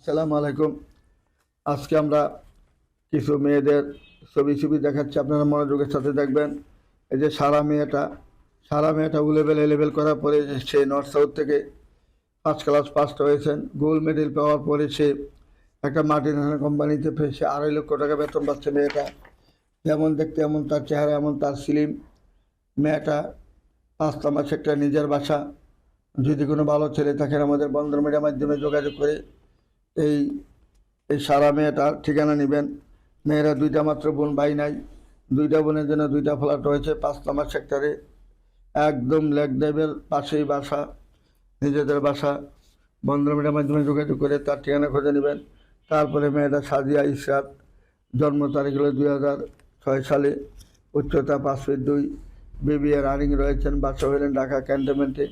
আসসালামু আলাইকুম। আজকে আমরা কিছু মেয়েদের ছবি দেখাচ্ছি, আপনারা মনোযোগের সাথে দেখবেন। এই যে সারা মেয়েটা লেভেল করার পরে সে নর্থ সাউথ থেকে ফার্স্ট ক্লাস পাস হয়েছেন। গোল্ড মেডেল পাওয়ার পরে সে একটা মাল্টিন্যাশনাল কোম্পানিতে সে 2.5 লক্ষ টাকা বেতন পাচ্ছে। মেয়েটা যেমন দেখতে, এমন তার চেহারা, এমন তার স্লিম। মেয়েটা 5 নম্বর সেক্টর, নিজের বাসা। যদি কোনো ভালো ছেলে থাকেন আমাদের বন্ধন মিডিয়ার মাধ্যমে যোগাযোগ করে এই এই সারা মেয়েটার ঠিকানা নেবেন। মেয়েরা 2টা মাত্র বোন, ভাই নাই। 2টা বোনের জন্য 2টা ফ্ল্যাট রয়েছে 5 নম্বর সেক্টরে, একদম লেক ড্রাইভের পাশেই বাসা, নিজেদের বাসা। বন্ধন মিডিয়ার মাধ্যমে যোগাযোগ করে তার ঠিকানা খুঁজে নেবেন। তারপরে মেয়েটা সাদিয়া ইসরাত, জন্ম তারিখ হলো 2006 সালে, উচ্চতা 5 ফিট 2, BBA রানিং রয়েছেন। বাসা হলেন ঢাকা ক্যান্টনমেন্টে।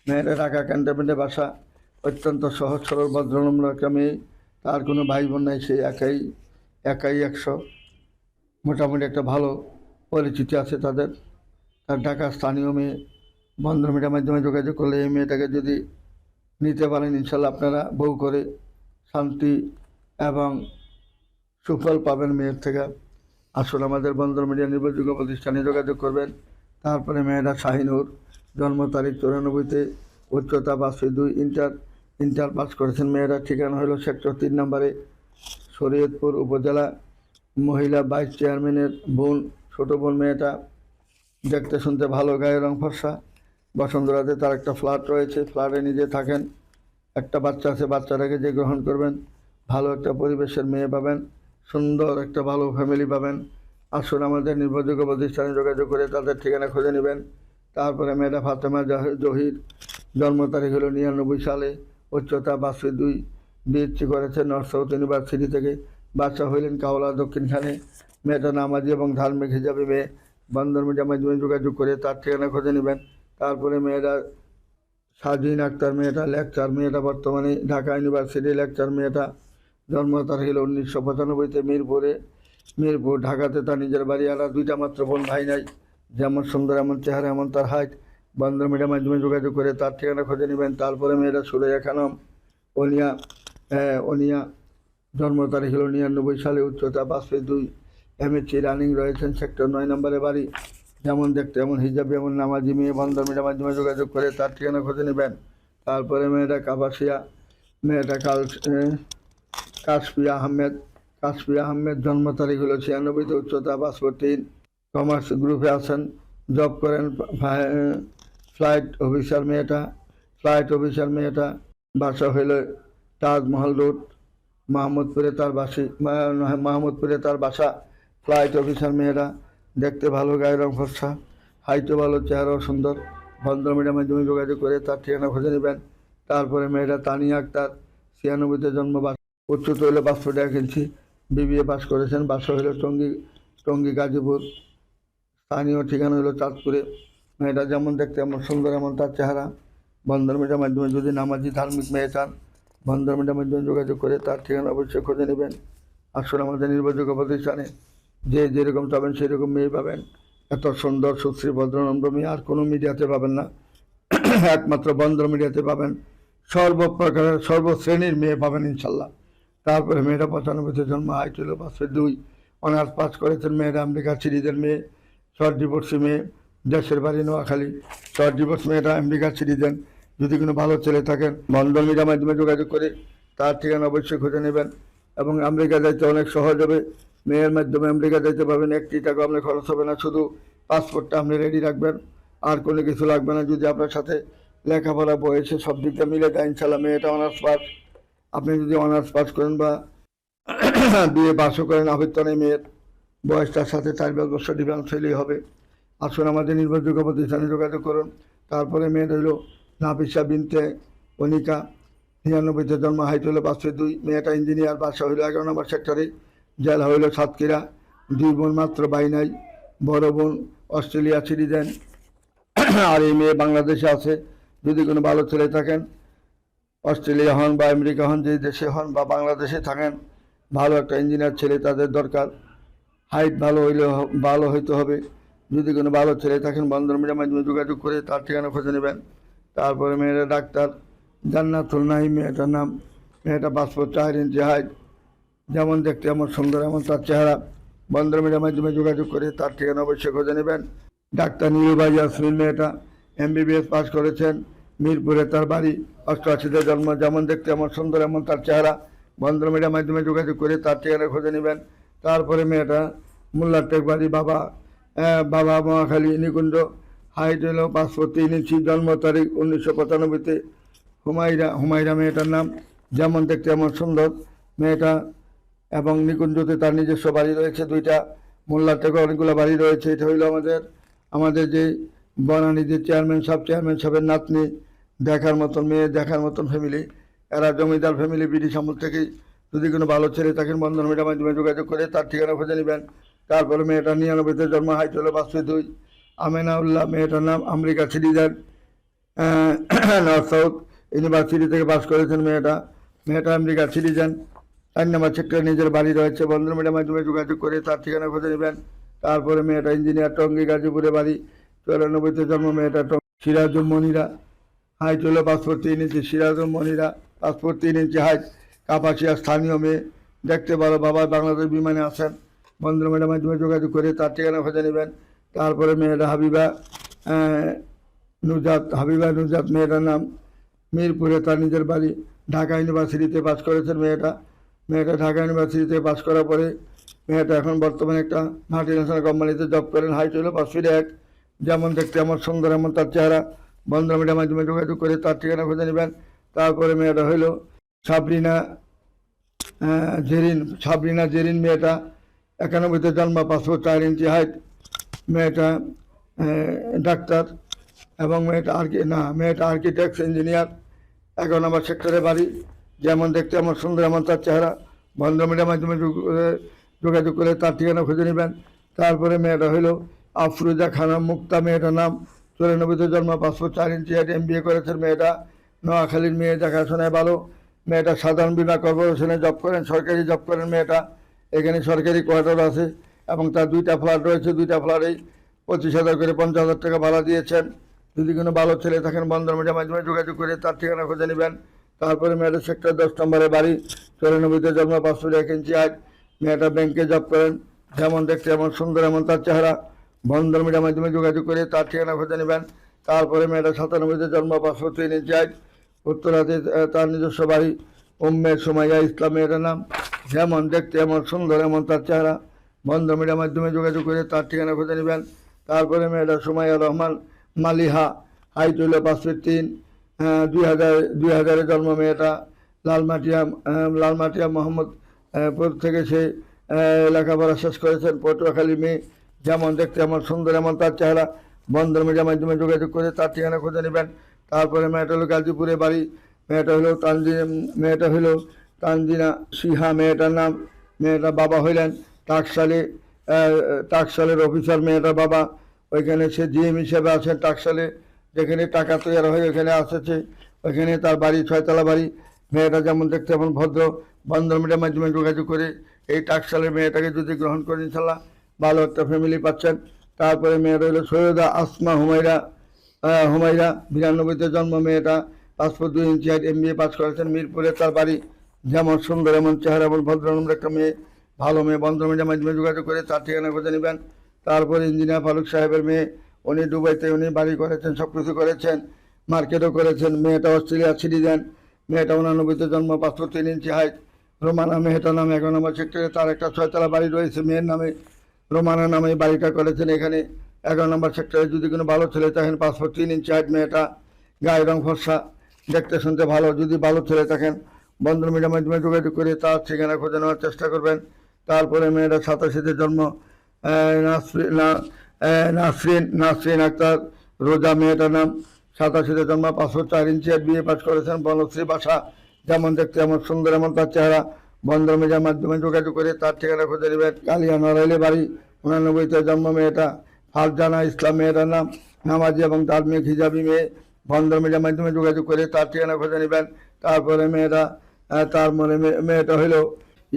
মেয়েটা ঢাকা ক্যান্টনমেন্টে বাসা। অত্যন্ত সহজ সরল ভদ্রনম্র একটা মেয়ে। তার কোনো ভাই বোন নাই, সে একাই 100। মোটামুটি একটা ভালো পরিচিতি আছে তাদের। তার ঢাকার স্থানীয় মেয়ে। বন্ধন মিডিয়ার মাধ্যমে যোগাযোগ করলে এই মেয়েটাকে যদি নিতে পারেন, ইনশাল্লাহ আপনারা বউ করে শান্তি এবং সুফল পাবেন মেয়ের থেকে। আসলে আমাদের বন্ধন মিডিয়া নির্ভরযোগ্য প্রতিষ্ঠানে যোগাযোগ করবেন। তারপরে মেয়েটা শাহিনুর, জন্ম তারিখ 94-তে, উচ্চতা 5 ফিট 2, ইন্টার পাস করেছেন। মেয়েরা ঠিকানা হলো সেক্টর 3 নম্বরে, শরীয়তপুর উপজেলা। মহিলা ভাইস চেয়ারম্যানের বোন, ছোট বোন। মেয়েটা দেখতে শুনতে ভালো, গায়ের রং ফর্সা। বসুন্ধরাতে তার একটা ফ্ল্যাট রয়েছে, ফ্ল্যাটে নিজে থাকেন। একটা বাচ্চা আছে, বাচ্চাটাকে যে গ্রহণ করবেন। ভালো একটা পরিবেশের মেয়ে পাবেন, সুন্দর একটা ভালো ফ্যামিলি পাবেন। আসুন আমাদের নির্ভরযোগ্য প্রতিষ্ঠানে যোগাযোগ করে তাদের ঠিকানা খুঁজে নেবেন। তারপরে মেয়েটা ফাতেমা জহির, জন্ম তারিখ হলো 99 সালে, উচ্চতা 5 ফিট 2, বিএসসি করেছে নর্থ সাউথ ইউনিভার্সিটি থেকে। বাচ্চা হইলেন কাওলা, দক্ষিণখানে। মেয়েটা নামাজি এবং ধার্মিক হিসাবে মেয়ে। বন্ধন মিডিয়ার মাধ্যমে যোগাযোগ করে তার ঠিকানা খুঁজে নেবেন। তারপরে মেয়েরা শারজিন আক্তার, মেয়েটা লেকচার। মেয়েটা বর্তমানে ঢাকা ইউনিভার্সিটি লেকচার। মেয়েটা জন্ম তারিখ হলো 1995-তে, মিরপুর। ঢাকাতে তার নিজের বাড়ি। আর 2টা মাত্র বোন, ভাই নাই। যেমন সুন্দর, এমন চেহারা, এমন তার হাইট। বন্ধন মিডিয়ার মাধ্যমে যোগাযোগ করে তার ঠিকানা খুঁজে নেবেন। তারপরে মেয়েরা সুরেয়া খানম, অনিয়া, জন্ম তারিখ হলো 99 সালে, উচ্চতা 5 ফিট 2, MSc রানিং রয়েছেন, সেক্টর 9 নম্বরে বাড়ি। যেমন দেখতে, এমন হিজাবি, এমন নামাজি মেয়ে। বন্ধন মিডিয়ার মাধ্যমে যোগাযোগ করে তার ঠিকানা খুঁজে নেবেন। তারপরে মেয়েটা কাপাসিয়া, মেয়েটা কাশফিয়া আহমেদ, জন্ম তারিখ হলো 96-তে, উচ্চতা 5 ফুট 3, কমার্স গ্রুপে আছেন, জব করেন। ফ্লাইট অফিসার মেয়েটা। বাসা হইল তাজমহল রোড, মাহমুদপুরে তার বাসা। ফ্লাইট অফিসার মেয়েরা, দেখতে ভালো, গায়ের রং ফর্সা, হাইটও ভালো, চেহারাও সুন্দর। বন্ধন মিডিয়ার মাধ্যমে যোগাযোগ করে তার ঠিকানা খুঁজে নেবেন। তারপরে মেয়েটা তানিয়া আক্তার, 96-তে জন্ম, উচ্চতা হইল 5 ফুট 1 ইঞ্চি, BBA পাস করেছেন। বাসা হইল টঙ্গী গাজীপুর, স্থানীয় ঠিকানা হলো চাঁদপুরে। মেয়েটা যেমন দেখতে, এমন সুন্দর, এমন তার চেহারা। বন্ধন মিডিয়ার মাধ্যমে যদি নামাজি ধার্মিক মেয়ে চান, বন্ধন মিডিয়ার মাধ্যমে যোগাযোগ করে তার ঠিকানা অবশ্যই খুঁজে নেবেন। আসলে আমাদের নির্ভরযোগ্য প্রতিষ্ঠানে যে যেরকম চাবেন সেরকম মেয়ে পাবেন। এত সুন্দর সুশ্রী ভদ্রনম্র মেয়ে আর কোনো মিডিয়াতে পাবেন না, একমাত্র বন্ধন মিডিয়াতে পাবেন। সর্বপ্রকারের সর্বশ্রেণীর মেয়ে পাবেন ইনশাল্লাহ। তারপরে মেয়েটা 95-তে জন্ম, হাইট হলো 5 ফিট 2, অনার্স পাস করেছেন। মেয়েটা আমেরিকার সিটিজেন মেয়ে, শর্ট ডিভোর্সি মেয়ে, দেশের বাড়ি নোয়াখালী। শর্ট ডিভোর্স মেয়েটা আমেরিকার সিটিজেন। যদি কোনো ভালো ছেলে থাকেন, বন্ধন মিডিয়ার মাধ্যমে যোগাযোগ করে তার ঠিকানা অবশ্যই খুঁজে নেবেন। এবং আমেরিকা যাইতে অনেক সহজ হবে। মেয়ের মাধ্যমে আমেরিকা যাইতে পারবেন, 1 টাকা আপনার খরচ হবে না। শুধু পাসপোর্টটা আপনি রেডি রাখবেন, আর কোনো কিছু লাগবে না। যদি আপনার সাথে লেখাপড়া, বয়সে সব দিকটা মিলে যায়, ইনশাল্লাহ। মেয়েটা অনার্স পাস। আপনি যদি অনার্স পাস করেন বা BA পাসও করেন, আবৃত্ত নেই মেয়ের। বয়সটার সাথে 4 বছর ডিফারেন্স হইলেই হবে। আসুন আমাদের নির্ভরযোগ্য প্রতিষ্ঠানে যোগাযোগ করুন। তারপরে মেয়ের হইল নাফিসা বিনতে অনিকা, 99-তে জন্ম, হাইট হলো 5 ফিট 2, মেয়েটা ইঞ্জিনিয়ার। বাসা হইল 11 নম্বর সেক্টরে, জেলা হইল সাতক্ষীরা। 2 বোন মাত্র, ভাই নাই। বড় বোন অস্ট্রেলিয়া সিটিজেন, আর এই মেয়ে বাংলাদেশে আছে। যদি কোনো ভালো ছেলে থাকেন, অস্ট্রেলিয়া হন বা আমেরিকা হন, যে দেশে হন বা বাংলাদেশে থাকেন, ভালো একটা ইঞ্জিনিয়ার ছেলে তাদের দরকার। হাইট ভালো হইতে হবে। যদি কোনো ভালো ছেলে থাকেন, বন্ধন মিডিয়ার মাধ্যমে যোগাযোগ করে তার ঠিকানা খুঁজে নেবেন। তারপরে মেয়েরা ডাক্তার জান্নাতুল নাইম, মেয়েটার নাম। মেয়েটা পাসপোর্ট 4 ইঞ্চি হাইট, যেমন দেখতে এমন সুন্দর এমন তার চেহারা। বন্ধ মিডিয়ার মাধ্যমে যোগাযোগ করে তার ঠিকানা অবশ্যই খুঁজে নেবেন। ডাক্তার নীলুবাই ইয়াসমিন মেয়েটা MBBS পাস করেছেন, মিরপুরে তার বাড়ি, 88-তে জন্ম, যেমন দেখতে এমন সুন্দর এমন তার চেহারা। বন্ধ মিডিয়ার মাধ্যমে যোগাযোগ করে তার ঠিকানা খুঁজে নেবেন। তারপরে মেয়েটা মোল্লারটেক বাড়ি, বাবা বাবা মহাখালী নিকুঞ্জ, হাইট হলো পাসপোর্ট 3 ইঞ্চি, জন্ম তারিখ 1995-তে। হুমায়রা মেয়েটার নাম, যেমন দেখতে এমন সুন্দর মেয়েটা, এবং নিকুঞ্জতে তার নিজস্ব বাড়ি রয়েছে 2টা, মোল্লার থেকে অনেকগুলো বাড়ি রয়েছে। এটা হইল আমাদের যে বনানী যে চেয়ারম্যান সাহেবের নাতনি, দেখার মতন মেয়ে, দেখার মতন ফ্যামিলি। এরা জমিদার ফ্যামিলি, ব্রিটিশ আমল থেকেই। যদি কোনো ভালো ছেলে থাকেন বন্ধন মিডিয়ার মাধ্যমে যোগাযোগ করে তার ঠিকানা খুঁজে নেবেন। তারপরে মেয়েটা 99-তে জন্ম, হাইট হলো 5'2". আমেনাউল্লাহ মেয়েটার নাম, America citizen, north south university থেকে পাস করেছেন মেয়েটা আমেরিকা সিটিজেন। 4 নম্বর সেক্টরে নিজের বাড়ি রয়েছে। বন্ধন মিডিয়ার মাধ্যমে যোগাযোগ করে তার ঠিকানা খুঁজে নেবেন। তারপরে মেয়েটা ইঞ্জিনিয়ার, টঙ্গী গাজীপুরে বাড়ি, 94-তে জন্ম মেয়েটা। সিরাজুম মনিরা, হাইট হলো পাসপোর্ট 3 ইঞ্চি, সিরাজুম মনিরা পাসপোর্ট 3 ইঞ্চি হাইট, কাপাসিয়া স্থানীয় মেয়ে, দেখতে ভালো, বাবা বাংলাদেশ বিমানে আসেন। বন্ধন মিডিয়ার মাধ্যমে যোগাযোগ করে তার ঠিকানা খুঁজে নেবেন। তারপরে মেয়েটা হাবিবা নুজাত মেয়েটার নাম, মিরপুরে তার নিজের বাড়ি, ঢাকা ইউনিভার্সিটিতে পাস করেছেন মেয়েটা ঢাকা ইউনিভার্সিটিতে পাস করার পরে মেয়েটা এখন বর্তমানে একটা মাল্টিন্যাশনাল কোম্পানিতে জব করেন। হাইট হলো 5'1", যেমন দেখতে এমন সুন্দর এমন তার চেহারা। বন্ধন মিডিয়ার মাধ্যমে যোগাযোগ করে তার ঠিকানা খুঁজে নেবেন। তারপরে মেয়েটা হইল সাবরিনা জেরিন মেয়েটা 91-তে জন্ম, পাসপোর্ট 4 ইঞ্চি হাইট, মেয়েটা ডাক্তার, এবং মেয়েটা আর্কিটেক্ট ইঞ্জিনিয়ার, 11 নম্বর সেক্টরে বাড়ি, যেমন দেখতে এমন সুন্দর এমন তার চেহারা। বন্ধন মিডিয়ার মাধ্যমে যোগাযোগ করে তার ঠিকানা খুঁজে নেবেন। তারপরে মেয়েটা হইল আফরুজা খানম মুক্তা মেয়েটার নাম, 94-তে জন্ম, পাসপোর্ট 4 ইঞ্চি হাইট, MBA করেছেন মেয়েটা, নোয়াখালীর মেয়ে, দেখাশোনায় ভালো। মেয়েটা সাধারণ বীমা কর্পোরেশনে জব করেন, সরকারি জব করেন মেয়েটা। এখানে সরকারি কোয়ার্টার আছে এবং তার 2টা ফ্ল্যাট রয়েছে। 2টা ফ্ল্যাটেই 25,000 করে 50,000 টাকা ভাড়া দিয়েছেন। যদি কোনো ভালো ছেলে থাকেন বন্ধন মিডিয়ার মাধ্যমে যোগাযোগ করে তার ঠিকানা খুঁজে নেবেন। তারপরে মেয়েটা সেক্টর 10 নম্বরে বাড়ি, 94-তে জন্ম, পাসপোর্ট 1 ইঞ্চি হাইট, মেয়েটা ব্যাংকে জব করেন, যেমন দেখতে এমন সুন্দর এমন তার চেহারা। বন্ধন মিডিয়ার মাধ্যমে যোগাযোগ করে তার ঠিকানা খুঁজে নেবেন। তারপরে মেয়েটা 97-তে জন্ম, পাসপোর্ট 3 ইঞ্চি হাইট, উত্তরাতে তার নিজস্ব বাড়ি, সুমাইয়া ইসলাম মেয়েটার নাম, যেমন দেখতে এমন সুন্দর এমন তার চেহারা। বন্ধন মিডিয়ার মাধ্যমে যোগাযোগ করে তার ঠিকানা খুঁজে নেবেন। তারপরে মেয়েটা সুমাইয়া রহমান মালিহা, হাইট হইল 5'3", 2000-এ জন্ম মেয়েটা, লালমাটিয়া মোহাম্মদপুর থেকে সে লেখাপড়া শেষ করেছেন, পটুয়াখালী মেয়ে, যেমন দেখতে এমন সুন্দর এমন তার চেহারা। বন্ধন মিডিয়ার মাধ্যমে যোগাযোগ করে তার ঠিকানা খুঁজে নেবেন। তারপরে মেয়েটা হলো গাজীপুরে বাড়ি, মেয়েটা হলো তানজিনা সিহা মেয়েটার নাম, মেয়েটা বাবা হইলেন টাকশালের অফিসার মেয়েটার বাবা, ওইখানে সে GM হিসেবে আছেন টাকশালে, যেখানে টাকা তৈরি হয় ওইখানে আসছে, ওইখানে তার বাড়ি 6 তলা বাড়ি। মেয়েটা যেমন দেখতে এমন ভদ্র। বন্ধন মিডিয়ার মাধ্যমে যোগাযোগ করে এই টাকশালের মেয়েটাকে যদি গ্রহণ করেন ইনশাল্লাহ ভালো একটা ফ্যামিলি পাচ্ছেন। তারপরে মেয়েটা হলো সৈয়দা আসমা হুমায়রা 92-তে জন্ম মেয়েটা, পাসপোর্ট 2 ইঞ্চি হাইট, MBA পাস করেছেন, মিরপুরে তার বাড়ি, যেমন সুন্দর এমন চেহারা এমন ভদ্র নম্বর একটা মেয়ে, ভালো মেয়ে। বন্ধন মিডিয়ার মাধ্যমে যোগাযোগ করে তার ঠিকানা খুঁজে নেবেন। তারপরে ইঞ্জিনিয়ার ফারুক সাহেবের মেয়ে, উনি দুবাইতে উনি বাড়ি করেছেন, সব কিছু করেছেন, মার্কেটও করেছেন। মেয়েটা অস্ট্রেলিয়া সিটিজেন, মেয়েটা 89-তে জন্ম, পাসপোর্ট 3 ইঞ্চি হাইট, রোমানা মেয়েটার নামে 11 নম্বর সেক্টরে তার একটা 6 তলা বাড়ি রয়েছে মেয়ের নামে, রোমানা নামে বাড়িটা করেছেন এখানে 11 নম্বর সেক্টরে। যদি কোনো ভালো ছেলে থাকেন, পাসপোর্ট 3 ইঞ্চি হাইট, মেয়েটা গায়ের রং ফর্সা, দেখতে শুনতে ভালো, যদি ভালো ছেলে থাকেন বন্ধন মিডিয়ার মাধ্যমে যোগাযোগ করে তার ঠিকানা খুঁজে নেওয়ার চেষ্টা করবেন। তারপরে মেয়েটা 87-তে জন্ম, নাসরিন আক্তার রোজা মেয়েটার নাম, 87-তে জন্ম, পাসপোর্ট 4 ইঞ্চি হাইট, BA পাস করেছেন, বনশ্রী বাসা, যেমন দেখতে এমন সুন্দর এমন তার চেহারা। বন্ধন মিডিয়ার মাধ্যমে যোগাযোগ করে তার ঠিকানা খুঁজে নেবেন। কালিয়া নড়াইলে বাড়ি, 89-তে জন্ম মেয়েটা, ফারজানা ইসলাম মেয়েটার নাম, নামাজি এবং ধার্মিক হিজাবি মেয়ে। বন্ধন মিডিয়ার মাধ্যমে যোগাযোগ করে তার ঠিকানা খুঁজে নেবেন। তারপরে মেয়েটা হইল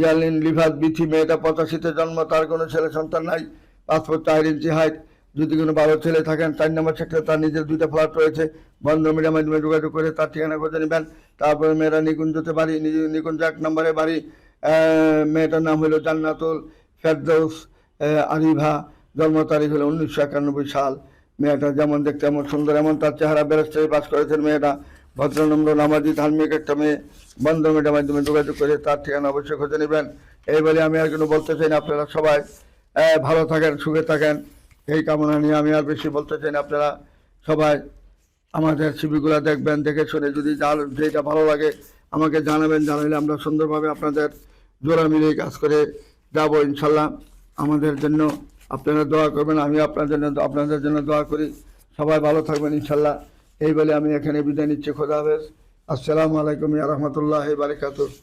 ইয়ালিন লিফাত বিথি মেয়েটা, 85-তে জন্ম, তার কোনো ছেলে সন্তান নাই, পাসপোর্ট 4 ইঞ্চি হাইট, যদি কোনো ভালো ছেলে থাকেন 4 নম্বর সেক্টরে তার নিজের 2টা ফ্ল্যাট রয়েছে, বন্ধ মিডিয়ার মাধ্যমে যোগাযোগ করে তার ঠিকানা খুঁজে নেবেন। তারপরে মেয়েরা নিকুঞ্জতে বাড়ি, নিকুঞ্জ 1 নম্বরে বাড়ি। মেয়েটার নাম হলো জান্নাতুল ফেরদৌস আরিভা, জন্ম তারিখ হলো 1991 সাল। মেয়েটা যেমন দেখতে এমন সুন্দর, এমন তার চেহারা, ব্যারিস্টারি পাস করেছেন মেয়েটা, ভদ্রনম্র নামাজি ধার্মিক একটা মেয়ে। বন্ধ মিডিয়ার মাধ্যমে যোগাযোগ করে তার ঠিকানা অবশ্যই খুঁজে নেবেন। এই বলে আমি আর কোনো বলতে চাই না। আপনারা সবাই ভালো থাকেন, সুখে থাকেন, এই কামনা নিয়ে আমি আর বেশি বলতে চাই না। আপনারা সবাই আমাদের ছবিগুলো দেখবেন, দেখে শুনে যদি যার যেটা ভালো লাগে আমাকে জানাবেন। জানাইলে আমরা সুন্দরভাবে আপনাদের জোড়া মিলিয়ে কাজ করে যাব ইনশাল্লাহ। আমাদের জন্য আপনারা দোয়া করবেন, আমি আপনাদের জন্য দোয়া করি। সবাই ভালো থাকবেন ইনশাল্লাহ। এই বলে আমি এখানে বিদায় নিচ্ছি। খোদা হাফেজ। আসসালামু আলাইকুম ওয়া রাহমাতুল্লাহি ওয়া বারাকাতুহু।